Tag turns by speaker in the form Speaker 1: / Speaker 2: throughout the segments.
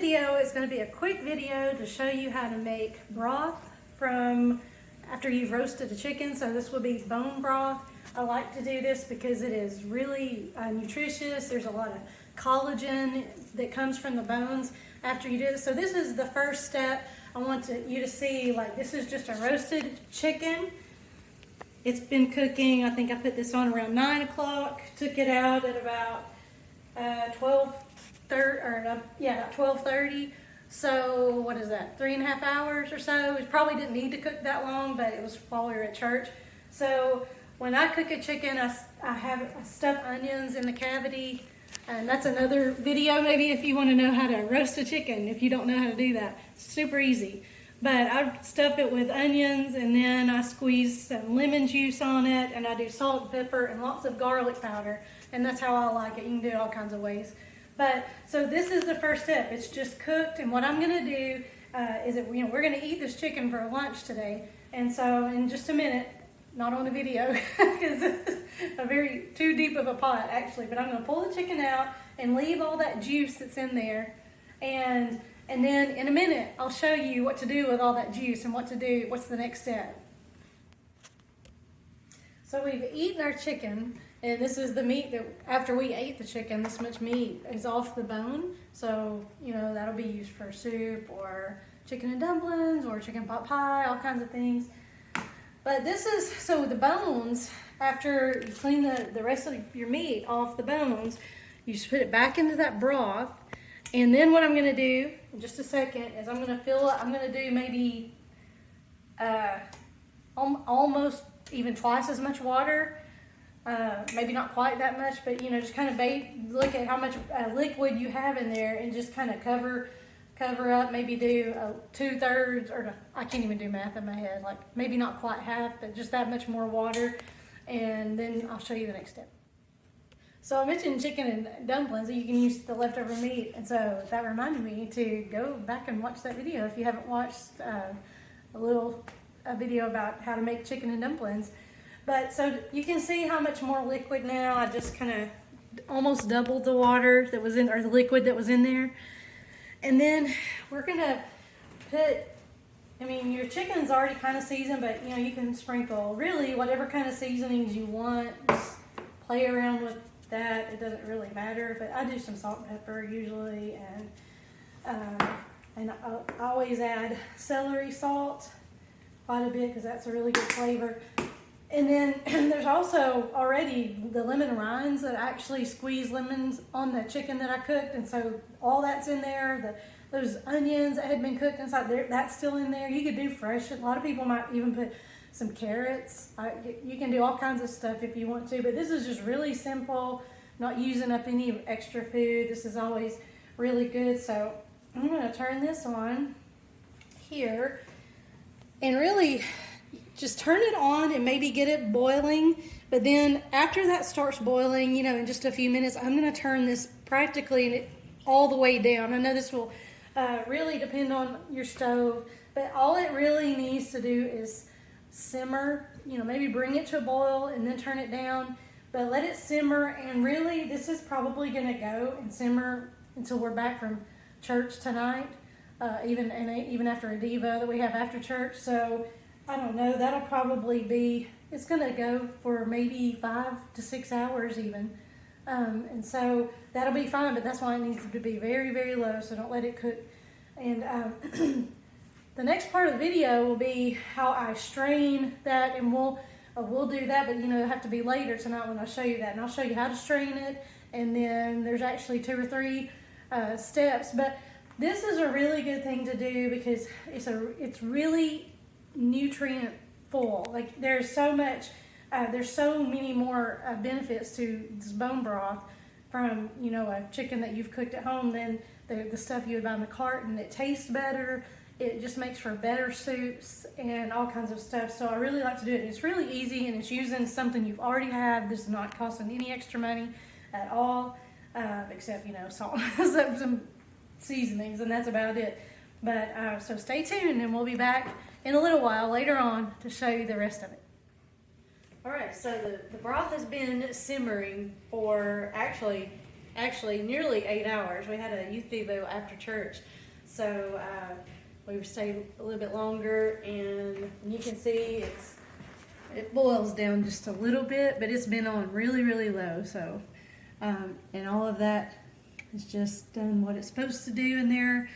Speaker 1: video is going to be a quick video to show you how to make broth from after you've roasted a chicken. So this will be bone broth. I like to do this because it is really nutritious. There's a lot of collagen that comes from the bones after you do this. So this is the first step. I want you to see, like, this is just a roasted chicken. It's been cooking. I think I put this on around 9 o'clock. Took it out at about 12:30. So what is that? 3.5 hours or so. It probably didn't need to cook that long, but it was while we were at church. So when I cook a chicken, I stuff onions in the cavity. And that's another video, maybe, if you want to know how to roast a chicken, if you don't know how to do that. It's super easy. But I stuff it with onions, and then I squeeze some lemon juice on it, and I do salt and pepper and lots of garlic powder. And that's how I like it. You can do it all kinds of ways. But so this is the first step. It's just cooked, and what I'm going to do is that we're going to eat this chicken for lunch today. And so in just a minute, not on the video because it's too deep of a pot actually, but I'm going to pull the chicken out and leave all that juice that's in there, and then in a minute I'll show you what to do with all that juice and what's the next step. So we've eaten our chicken, and this is the meat that after we ate the chicken, this much meat is off the bone. So that'll be used for soup or chicken and dumplings or chicken pot pie, all kinds of things. But this is, so the bones, after you clean the rest of your meat off the bones, you just put it back into that broth. And then what I'm going to do in just a second is I'm going to do maybe almost even twice as much water. Maybe not quite that much, but just kind of look at how much liquid you have in there and just kind of cover up, maybe do 2/3, or I can't even do math in my head, like maybe not quite half, but just that much more water, and then I'll show you the next step. So I mentioned chicken and dumplings, you can use the leftover meat, and so that reminded me to go back and watch that video if you haven't watched a video about how to make chicken and dumplings. But so you can see how much more liquid now. I just kind of almost doubled the water that was in, or the liquid that was in there. And then we're gonna put, your chicken's already kind of seasoned, but you can sprinkle really whatever kind of seasonings you want. Just play around with that. It doesn't really matter, but I do some salt and pepper usually, and I always add celery salt quite a bit because that's a really good flavor. And then there's also already the lemon rinds that I actually squeeze lemons on the chicken that I cooked, and so all that's in there. Those onions that had been cooked inside there, that's still in there. You could do fresh. A lot of people might even put some carrots. You can do all kinds of stuff if you want to, but this is just really simple, not using up any extra food. This is always really good. So I'm going to turn this on here and really just turn it on and maybe get it boiling. But then after that starts boiling, in just a few minutes, I'm going to turn this practically all the way down. I know this will really depend on your stove, but all it really needs to do is simmer, maybe bring it to a boil and then turn it down, but let it simmer. And really, this is probably going to go and simmer until we're back from church tonight, even after a Devo that we have after church. So I don't know, that'll probably be, it's going to go for maybe 5 to 6 hours even. And so that'll be fine, but that's why it needs to be very, very low, so don't let it cook. And the next part of the video will be how I strain that, and we'll do that, but it'll have to be later tonight when I show you that. And I'll show you how to strain it, and then there's actually 2 or 3 steps. But this is a really good thing to do because it's really nutrient full. Like there's so many more benefits to this bone broth from a chicken that you've cooked at home than the stuff you would buy in the carton. It tastes better. It just makes for better soups and all kinds of stuff. So I really like to do it. It's really easy, and it's using something you already have. This is not costing any extra money at all, except salt, some seasonings, and that's about it. But so stay tuned, and we'll be back in a little while later on to show you the rest of it. All right, so the broth has been simmering for actually actually nearly 8 hours. We had a youth devo after church, so we stayed a little bit longer, and you can see it boils down just a little bit, but it's been on really, really low. So, and all of that has just done what it's supposed to do in there.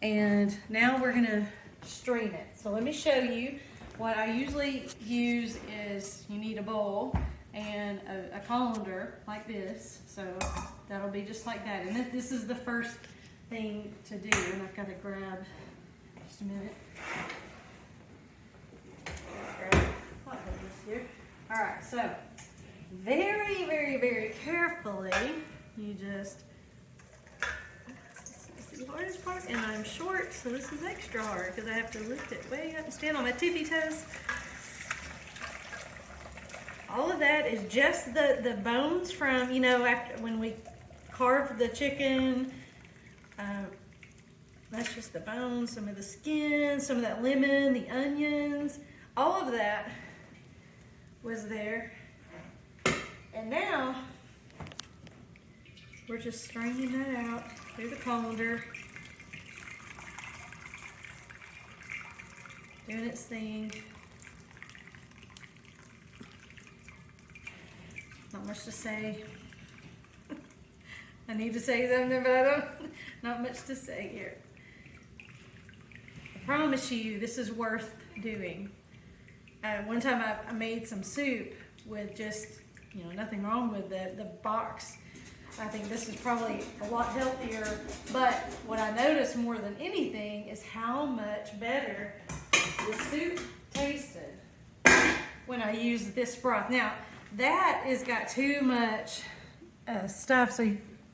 Speaker 1: And now we're gonna strain it. So let me show you. What I usually use is you need a bowl and a colander like this. So that'll be just like that. And this is the first thing to do. And I've got to grab, just a minute. Here. All right, so very, very, very carefully, you just, this is the hardest part, and I'm short, so this is extra hard because I have to lift it way up and stand on my tippy toes. All of that is just the bones from, you know, after when we carve the chicken. That's just the bones, some of the skin, some of that lemon, the onions, all of that was there. And now we're just straining that out through the colander, doing its thing. Not much to say. I need to say something, but I don't. Not much to say here. I promise you, this is worth doing. One time I made some soup with just, you know, nothing wrong with the box. I think this is probably a lot healthier, but what I noticed more than anything is how much better the soup tasted when I used this broth. Now, that has got too much stuff, so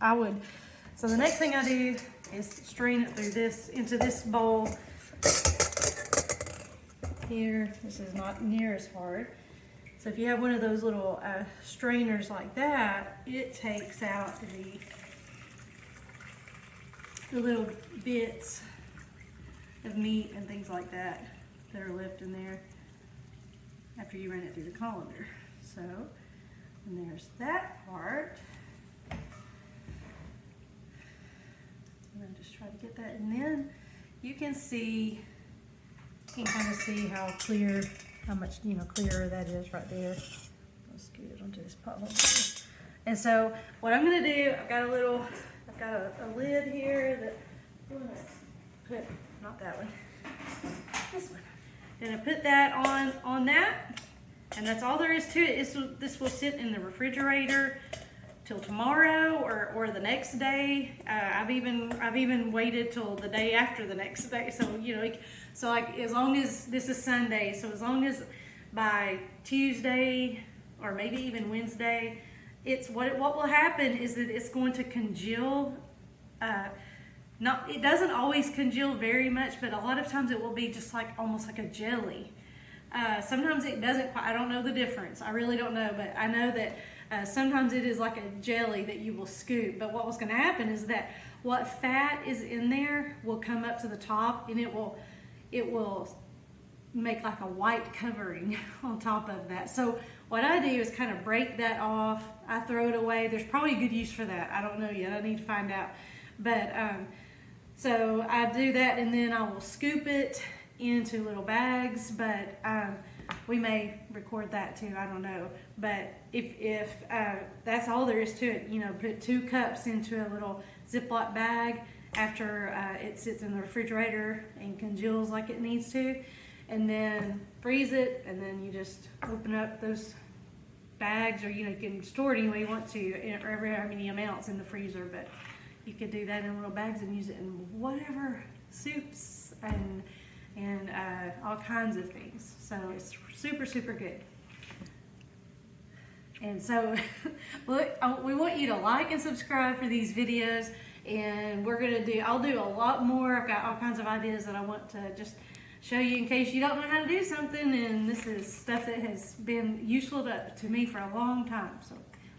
Speaker 1: the next thing I do is strain it through this, into this bowl. Here, this is not near as hard. So if you have one of those little strainers like that, it takes out the little bits of meat and things like that that are left in there after you run it through the colander. So, and there's that part. I'm gonna just try to get that, and then you can see. You can kind of see how clear, how much, you know, clearer that is right there. I'll scoot it onto this pot. And so what I'm going to do, I've got a lid here that I'm going to put, not that one, this one. I'm going to put that on that, and that's all there is to it. This will sit in the refrigerator till tomorrow or the next day. I've even waited till the day after the next day. So, you know, so like as long as this is Sunday, so as long as by Tuesday or maybe even Wednesday, it's what will happen is that it's going to congeal. It doesn't always congeal very much, but a lot of times it will be just like almost like a jelly. Sometimes it doesn't quite. I don't know the difference. I really don't know, but I know that sometimes it is like a jelly that you will scoop. But what was going to happen is that what fat is in there will come up to the top, and it will make like a white covering on top of that. So what I do is kind of break that off. I throw it away. There's probably a good use for that. I don't know yet. I need to find out. But so I do that, and then I will scoop it into little bags. But we may record that too. I don't know. But if that's all there is to it, you know, put 2 cups into a little Ziploc bag after it sits in the refrigerator and congeals like it needs to, and then freeze it, and then you just open up those bags, or you know, you can store it any way you want to, or however many amounts in the freezer, but you could do that in little bags and use it in whatever soups and all kinds of things. So it's super, super good. And so we want you to like and subscribe for these videos. And I'll do a lot more. I've got all kinds of ideas that I want to just show you in case you don't know how to do something. And this is stuff that has been useful to me for a long time. So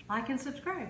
Speaker 1: like and subscribe.